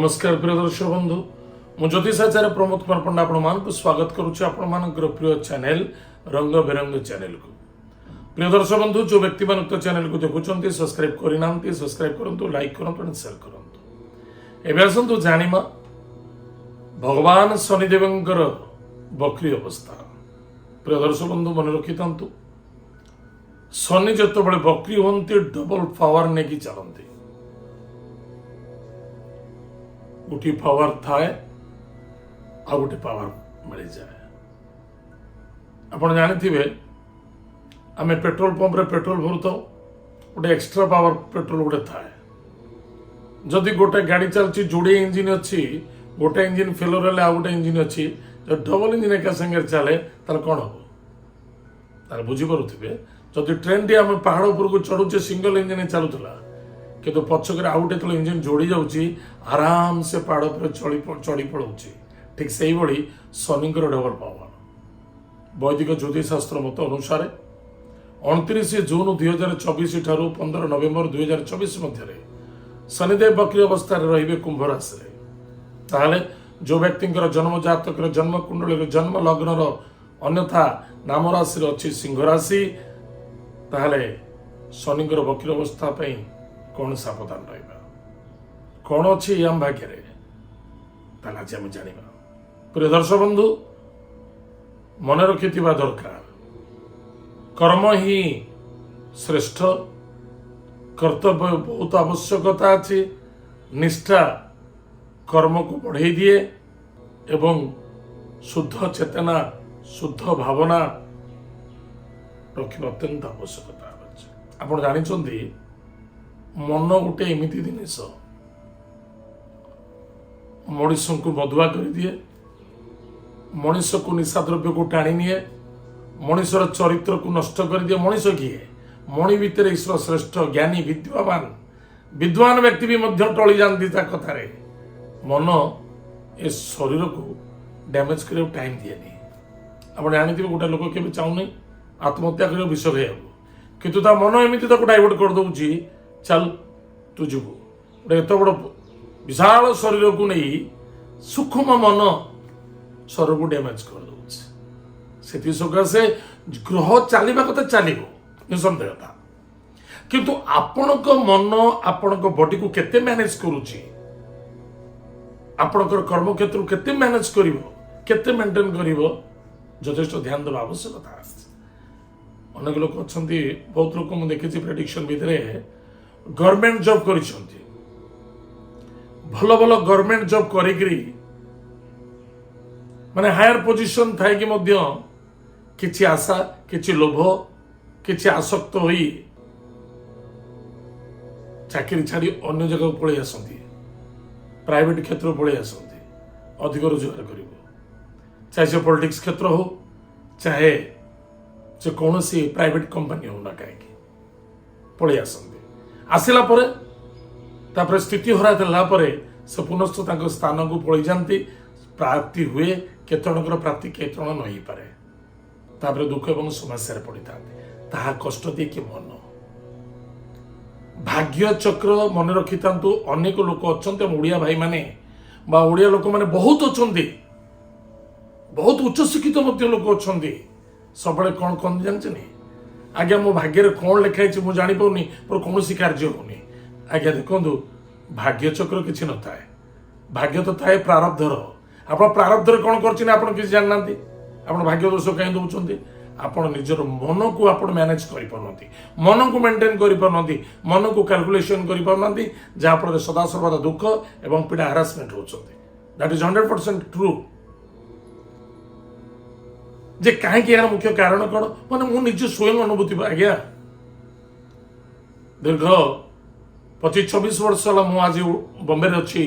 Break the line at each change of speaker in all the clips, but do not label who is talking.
नमस्कार प्रिय दर्शक बंधु मु ज्योतिषाचार्य प्रमोद कुमार पंडा आपण स्वागत करुच्ची आपण प्रिय चैनल रंग बेरंग चैनल को। प्रिय दर्शक बंधु जो व्यक्ति मान चैनल को देखुं सब्सक्राइब करना सब्सक्राइब करूँ लाइक करूँ शेयर करूँ। एवं आसतु जानिमा भगवान शनिदेवंकर बक्री अवस्था। प्रिय दर्शक बंधु मन रखि था शनि जो बक्री हमें डबल पावर नहीं कि चलती गोटे पावर थाए आ गोटे पावर मिल जाए। आप जानी आम पेट्रोल पंप रे पेट्रोल भरू तो गोटे एक्स्ट्रा पावर पेट्रोल गोटे थाए। जदि गोटे गाड़ी चलती जोड़े इंजिन अच्छी गोटे इंजिन फेलर है गोटे इंजिन अच्छी जो डबल इंजिन एका संगे चले तार कौन हम तार बुझीपे। जदि ट्रेन टी आम पहाड़ उपरको चढ़ुचे सिंगल इंजिन चलुला किंतु पछक आउटे तो इंजिन जोड़ी जाऊँगी आराम से पहाड़ पर चढ़ी पड़ोची। ठीक से ही शनिकर डबल पावर। वैदिक ज्योतिषशास्त्र मत अनुसार 29 जून 2024 ठारू 15 नवेम्बर 2024 मध्य शनिदेव बक्री अवस्था रे कुंभ राशि। ताहले जो व्यक्ति जन्म जातक जन्म कुंडली जन्म लग्नर अन्यथा नाम राशि अच्छी सिंह राशि ताहले शनिकर बक्री अवस्था कौन सावधान रहा कौन अच्छी आम भाग्य आज आम जाना। प्रिय दर्शक बंधु मन रखि दरकार कर्म ही श्रेष्ठ कर्तव्य बहुत आवश्यकता अच्छी। निष्ठा कर्म को बढ़े दिए एवं शुद्ध चेतना शुद्ध भावना रखा अत्यंत आवश्यकता अच्छे। आप जानते मन गोटे एमती जिनिस मनीष को बदुआ कर दिए मनीष को निशा द्रव्य को टाणी निए मनीषर चरित्र को नष्ट कर दिए। मनीष किए मणि भितर ईश्वर श्रेष्ठ ज्ञानी विद्वान व्यक्ति भी टली जाती कथार मन ए शरीर को डैमेज कर टाइम दिए। आप जानते गोटे लोक के चाहूनी आत्महत्या कर विष खाइबू किंतु ता मन एमती डाइवर्ट कर दौची चल तू जीवु गोटे एत बड़ विशाल शरीर को नहीं सूक्ष्म मन शरीर को डैमेज कर दौर सकाशे ग्रह चलवा कथा चलो निसंदेहता किंतु आपण मन आपण बॉडी को केते मैनेज करुच्ची आपणकर कर्म क्षेत्र केते मैनेज केते मेंटेन यथेष्ट ध्यान देवा आवश्यकता। अनेक लोक अच्छा बहुत लोक मुझे देखी प्रेडिक्शन भितर गवर्नमेंट जॉब कर भल भल गवर्नमेंट जॉब करी माने हायर पोजीशन थाई कि मध्य किछि आशा किछि लोभ किछि आसक्त होई चाकरी छाड़ी अन्य जगह पलि आसंती प्राइवेट क्षेत्र पलि आसंती अधिक रोजगार करिवो चाहे से पॉलिटिक्स क्षेत्र हो चाहे से कौन सी प्राइवेट कंपनी हो ना कहीं पलि आसंती आसला तापर स्थिति हरा देला से पुनश्च स्थान को पलि जाती प्राप्ति हुए केतजणकर प्राप्ति केतजण नहीं पारे तापर दुख एवं समस्या पड़ी था कष्ट दिए कि मन भाग्य चक्र मन रखि था। अनेक लोक अच्छा ओडिया भाई माने बा ओडिया लोक माने बहुत अच्छा बहुत उच्च शिक्षित लोक अच्छा सब कौन कौन जानते नहीं आज्ञा मो भाग्य कौन लिखाई मुझे जापानी मोर कौन कार्य होनी। आज्ञा देखो भाग्य चक्र किसी न थाए भाग्य तो थाए प्रारब्धर आप प्रारब्धर कौन कर जानना आप भाग्य दोष कहीं दौरान आप निजर मन को आप मैनेज कर मन को मेंटेन कर मन को कैलकुलेशन कर जहाँफल सदा सर्वदा दुख एवं पीड़ा हारासमेंट होती दैट इज 100% ट्रू। जे कहीं यार मुख्य कारण कौन माने मु निज स्वयं अनुभूति आज्ञा दीर्घ 25-26 वर्ष है मुझे आज बॉम्बे अच्छी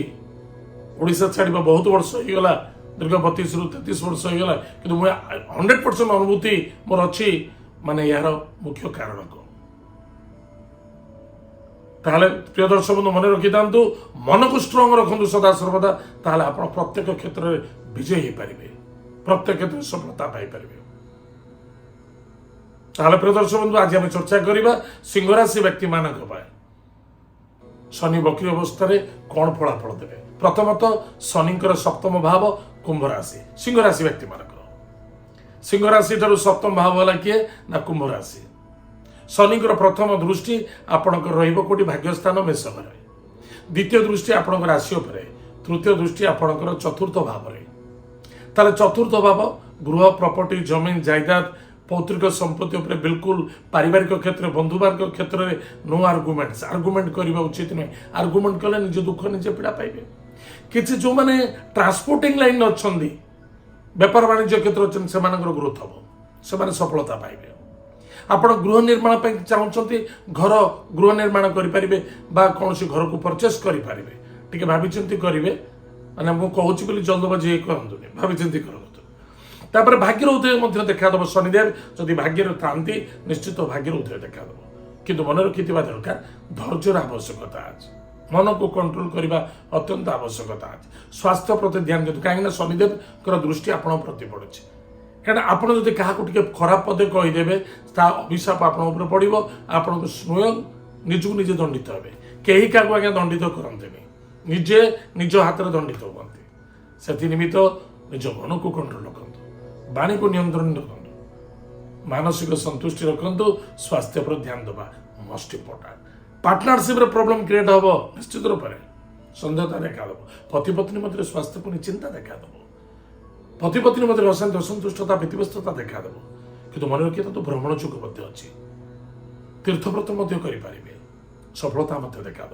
ओडिशा छाड़ बहुत वर्ष होगा दीर्घ 32-33 वर्ष होगा कि 100% अनुभूति मोर अच्छी माने यार मुख्य कारण कौन ताहले प्रिय दर्शक बंधु मन रखि था मन को स्ट्रंग रखु सदा सर्वदा ताहले आप प्रत्येक क्षेत्र में विजय हो पारे प्रत्येक क्षेत्र सफलता पाइपर। प्रिय दर्शक बंधु आज आम चर्चा करवा सिंह राशि व्यक्ति मान शनि वक्री अवस्था कौन फलाफल देवे प्रथमतः शनिकर सप्तम भाव कुंभ राशि सिंह राशि व्यक्ति मान सिंह राशि ठार सप्तम भाव है किए ना कुंभ राशि शनिकर प्रथम दृष्टि आपणकर रोटी भाग्यस्थान मेष घर द्वितीय दृष्टि आपणकर राशि उपरे तृतीय दृष्टि आपणकर चतुर्थ भाव ताले चतुर्थ भाव गृह प्रॉपर्टी जमीन जायदाद पौत्रिक संपत्ति उपरे बिल्कुल पारिवारिक क्षेत्र बंधुबार्ग क्षेत्र में नो आर्गुमेंट करने उचित नहीं आर्गुमेंट कले निज दुख निजे पीड़ा पाइबे किसी जो माने ट्रांसपोर्टिंग लाइन अच्छा व्यापार वाणिज्य क्षेत्र अच्छे से ग्रोथ हम से सफलता पाइबे आपण गृह निर्माण चाहते घर गृह निर्माण करें कौन घर को परचेस करें भाई करेंगे मैंने मुझे कहूँ जल्दबाजी करतु भाई कर भाग्यर उदय देखादेव शनिदेव जदि भाग्यर था निश्चित भाग्यर उदय देखादेव किंतु मन रखि दरकार धैर्यर आवश्यकता आज मन को कंट्रोल करने अत्यंत आवश्यकता आज स्वास्थ्य प्रति ध्यान दिखाँ कहीं शनिदेव दृष्टि आपण प्रति पड़े कहीं आपड़ जब क्या खराब पदे कहीदेवे अभिशाप आपण पड़ो आपन स्वयं निजक निजे दंडित हे कहीं क्या आज्ञा दंडित करते निजे निज हाथ में दंडित हमें से निमित्त निज मन को कंट्रोल रखु वाणी को नियंत्रण रखु मानसिक संतुष्टि रखु स्वास्थ्य पर ध्यान देवा most important partnership problem create हम निश्चित रूप से सन्देहता देखा पति पत्नी मध्य स्वास्थ्य को चिंता देखा पति पत्नी मध्य अशांति असंतुष्टता व्यतिव्यस्तता देखा कि मन रखिए तो भ्रमण जुग अच्छी तीर्थव्रत करें सफलता देखा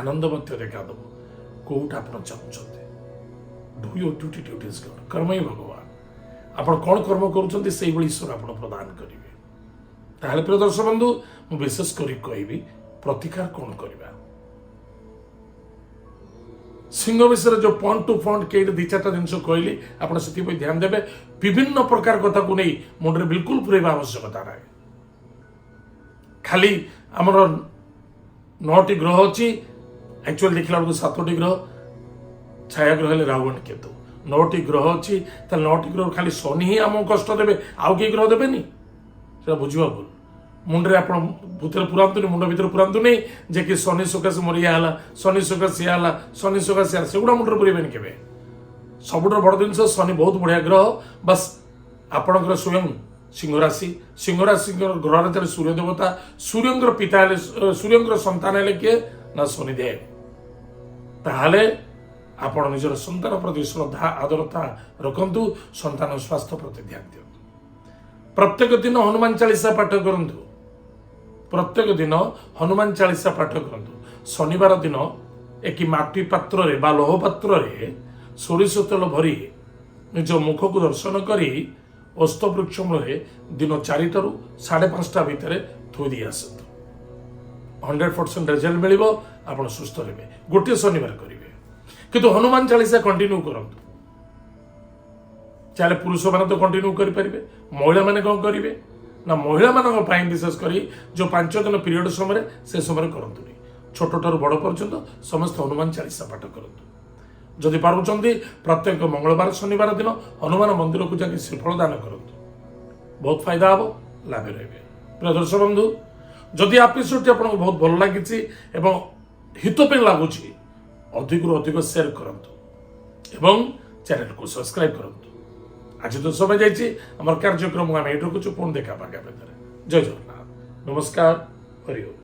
आनंद देखा कौटा आप चाहते do your duty duties God कर्म ही भगवान आप कौन कर्म करुँच से ईश्वर आप प्रदान करेंगे ताहले प्रिय दर्शक बंधु मुझे विशेष कर कहि प्रतिकार कौन करवा सिंह विषय जो पॉइंट टू पॉइंट कई दी चार जिन कहली आप ध्यान देवे विभिन्न प्रकार कथा को नहीं मुंडे बिल्कुल पुरेवा आवश्यकता ना खाली आमर 9टी ग्रह अच्छी एक्चुअली देखला बेलू 7टी ग्रह छाया ग्रह राहु एंड केतु 9टी ग्रह अच्छी 9टी ग्रह खाली शनि ही आमको कष्ट देवे आउ कई ग्रह देवे बुझा भूल मुंडे आप पुरातु मुंड भर पुरातु नहीं जे कि शनि सकाशे मोर या शनि सकाशे या शनि सकाशे सेगुड़ा मुंडे पुरेबे के सबुठ बड़ जिन शनि बहुत बढ़िया ग्रह बस आपणकर स्वयं सिंह राशि ग्रह सूर्य देवता सूर्य पिता सूर्य संतान है किए ना शनिदेव ताहले आपण निजर संतान प्रति श्रद्धा आदरता रखु संतान स्वास्थ्य प्रति ध्यान दियंतु प्रत्येक दिन हनुमान चालीसा पाठ करंतु प्रत्येक दिन हनुमान चालीसा पाठ करंतु शनिवार दिन एक माटी पात्र रे बा लोह पात्र रे सोरिष तेल भरी निज मुख को दर्शन करी अस्त वृक्ष मूल दिन 4टारू 5:30 भितर थोई दी आसतु 100% रिजल्ट मिल आप सुस्थ रहे गोटे शनिवार करेंगे किंतु हनुमान चालीसा कंटिन्यू करंतु चाहे पुरुष मैंने तो कंटिन्यू करेंगे महिला मैंने कौन करेंगे ना महिला मान विशेषकर जो 5 दिन पीरियड समय से समय करतुनि छोट ठार बड़ पर्यंत समस्त हनुमान चालीसा पाठ करतु जदि पार्टी प्रत्येक मंगलवार शनिवार दिन हनुमान मंदिर को जाकि श्रीफल दान करतु बहुत फायदा हम लाभ रहे प्रिय दर्शक बंधु जदि एपिसोड आपको बहुत भल लगी हित पे लगुच अधिक अधिक शेयर करूँ चैनल को सब्सक्राइब करूँ आज तो समय जाम कार्यक्रम आम ये रखुचु पुणी देखा जय जगन्नाथ नमस्कार हरि ओम।